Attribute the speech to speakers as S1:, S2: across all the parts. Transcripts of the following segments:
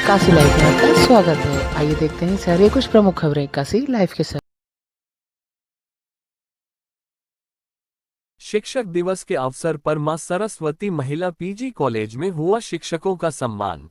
S1: Kashi live में आपका स्वागत है। आइए देखते हैं शहर की कुछ प्रमुख खबरें काशी लाइव के साथ।
S2: शिक्षक दिवस के अवसर पर मां सरस्वती महिला पीजी कॉलेज में हुआ शिक्षकों का सम्मान।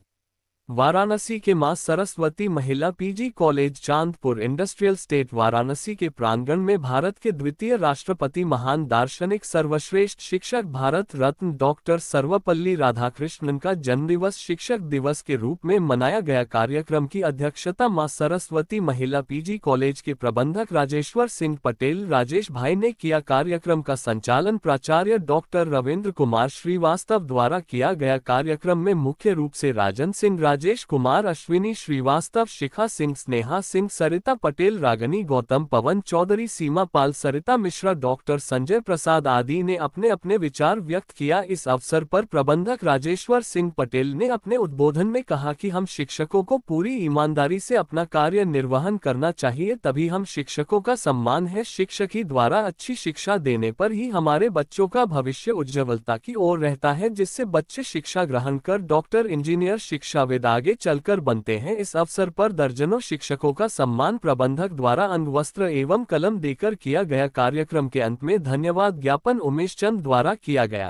S2: वाराणसी के मां सरस्वती महिला PG college Chandpur industrial state Varanasi के प्रांगण में भारत के द्वितीय राष्ट्रपति महान दार्शनिक सर्वश्रेष्ठ शिक्षक भारत रत्न डॉक्टर सर्वपल्ली राधाकृष्णन का जन्मदिवस शिक्षक दिवस के रूप में मनाया गया। कार्यक्रम की अध्यक्षता मां सरस्वती महिला पीजी कॉलेज के प्रबंधक राजेश्वर सिंह पटेल राजेश भाई ने किया। कार्यक्रम का संचालन प्राचार्य डॉक्टर रविंद्र कुमार श्रीवास्तव द्वारा किया गया। कार्यक्रम में मुख्य रूप से राजन सिंह राजेश कुमार अश्विनी श्रीवास्तव शिखा सिंह स्नेहा सिंह सरिता पटेल रागनी गौतम पवन चौधरी सीमा पाल सरिता मिश्रा डॉक्टर संजय प्रसाद आदि ने अपने अपने विचार व्यक्त किया। इस अवसर पर प्रबंधक राजेश्वर सिंह पटेल ने अपने उद्बोधन में कहा कि हम शिक्षकों को पूरी ईमानदारी से अपना कार्य निर्वहन करना चाहिए, तभी हम शिक्षकों का सम्मान है। शिक्षक ही द्वारा अच्छी शिक्षा देने पर ही हमारे बच्चों का भविष्य उज्ज्वलता की ओर रहता है, जिससे बच्चे शिक्षा ग्रहण कर डॉक्टर इंजीनियर शिक्षाविद आगे चलकर बनते हैं। इस अवसर पर दर्जनों शिक्षकों का सम्मान प्रबंधक द्वारा अंगवस्त्र एवं कलम देकर किया गया। कार्यक्रम के अंत में धन्यवाद ज्ञापन उमेश चंद द्वारा किया गया।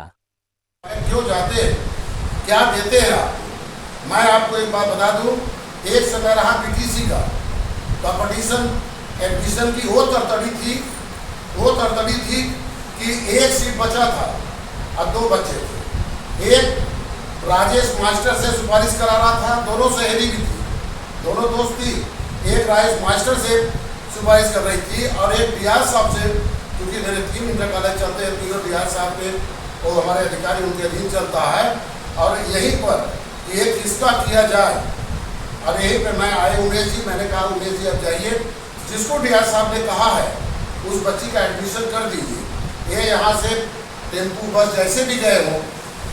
S3: क्यों जाते क्या देते हैं मैं आपको एक बात बता दूं, एक समय रहा पीटीसी का कंपटीशन एडमिशन की वो तरतड़ी थी कि एक सीट बचा था और दो बच्चे थे। एक राजेश मास्टर से सिफारिश करा रहा था, दोनों सहेली भी थी, दोनों दोस्त थी। एक राजेश मास्टर से सिफारिश कर रही थी और एक डीआर साहब से, क्योंकि मेरे 3 इंटर कॉलेज चलते हैं, तीनों डीआर साहब के वो हमारे अधिकारी उनके अधीन चलता है। और यहीं पर एक किसका किया जाए और यहीं पर मैं आए उमेश जी, मैंने कहा उमेश जी अब जाइए, जिसको डीआर साहब ने कहा है उस बच्ची का एडमिशन कर दीजिए। ये यहाँ से टेम्पू बस जैसे भी गए हो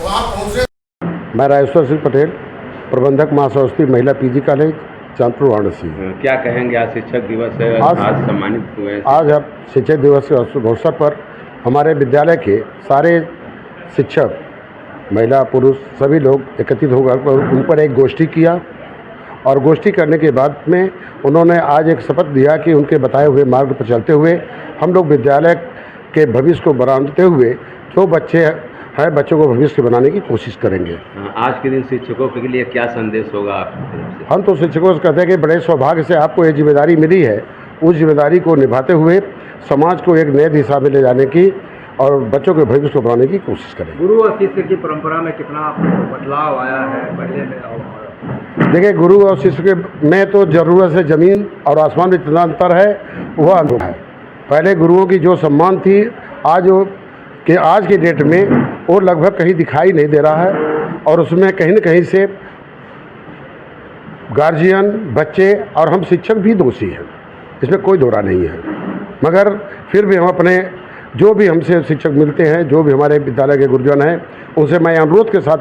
S3: वहाँ पहुँचे।
S4: मैं राजेश्वर सिंह पटेल, प्रबंधक मां सरस्वती महिला पीजी कॉलेज चांदपुर वाराणसी। क्या
S5: कहेंगे, आज शिक्षक दिवस है, आज सम्मानित हुए।
S4: आज हम शिक्षक दिवस के अवसर पर हमारे विद्यालय के सारे शिक्षक महिला पुरुष सभी लोग एकत्रित होकर उन पर एक गोष्ठी किया और गोष्ठी करने के बाद में उन्होंने आज एक शपथ दिया कि उनके बताए हुए मार्ग पर चलते हुए हम लोग विद्यालय के भविष्य को बनाते हुए जो बच्चे है बच्चों को भविष्य बनाने की कोशिश करेंगे।
S5: आज के दिन शिक्षकों के लिए क्या संदेश होगा आपकी तरफ से?
S4: हम तो शिक्षकों से कहते हैं कि बड़े सौभाग्य से आपको ये जिम्मेदारी मिली है, उस जिम्मेदारी को निभाते हुए समाज को एक नए दिशा में ले जाने की और बच्चों के भविष्य को बनाने की कोशिश करें।
S5: गुरु और शिष्य की परंपरा में कितना बदलाव आया है पहले में?
S4: देखिए, गुरु और शिष्य में तो जरूरत से जमीन और आसमान में जितना अंतर है वह अनुभव है। पहले गुरुओं की जो सम्मान थी आज की डेट में वो लगभग कहीं दिखाई नहीं दे रहा है और उसमें कहीं न कहीं से गार्जियन, बच्चे और हम शिक्षक भी दोषी हैं, इसमें कोई दोहरा नहीं है। मगर फिर भी हम अपने जो भी हमसे शिक्षक मिलते हैं, जो भी हमारे विद्यालय के गुरुजन हैं, उनसे मैं अनुरोध के साथ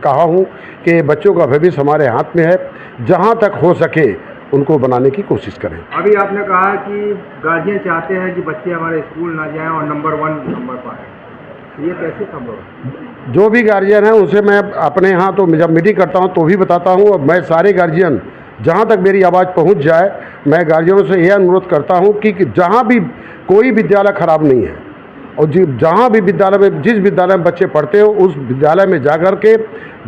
S4: कहा हूँ कि बच्चों का भविष्य हमारे हाथ में है, जहाँ तक हो सके उनको बनाने की कोशिश करें।
S5: अभी आपने कहा कि गार्जियन चाहते हैं कि बच्चे हमारे स्कूल ना जाएं और नंबर 1 नंबर पाएं, ये कैसे संभव है?
S4: जो भी गार्जियन है उनसे मैं अपने यहाँ तो जब मीटिंग करता हूँ तो भी बताता हूँ और मैं सारे गार्जियन जहाँ तक मेरी आवाज़ पहुँच जाए मैं गार्जियनों से यह अनुरोध करता हूँ कि जहाँ भी कोई विद्यालय खराब नहीं है और जहाँ भी विद्यालय में जिस विद्यालय में बच्चे पढ़ते हो उस विद्यालय में जाकर के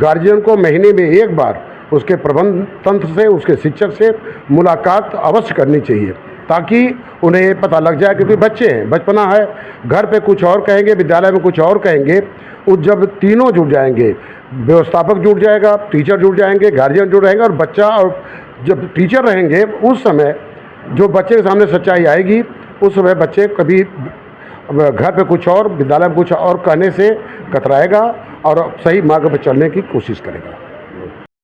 S4: गार्जियन को महीने में एक बार उसके प्रबंध तंत्र से, उसके शिक्षक से मुलाकात अवश्य करनी चाहिए ताकि उन्हें ये पता लग जाए, क्योंकि बच्चे हैं, बचपना है, घर पे कुछ और कहेंगे, विद्यालय में कुछ और कहेंगे। उस जब तीनों जुड़ जाएंगे, व्यवस्थापक जुड़ जाएगा, टीचर जुड़ जाएंगे, गार्जियन जुड़ रहेंगे और बच्चा, और जब टीचर रहेंगे उस समय जो बच्चे के सामने सच्चाई आएगी उस समय बच्चे कभी घर पे कुछ और, विद्यालय में कुछ और कहने से कतराएगा और सही मार्ग पर चलने की कोशिश करेगा।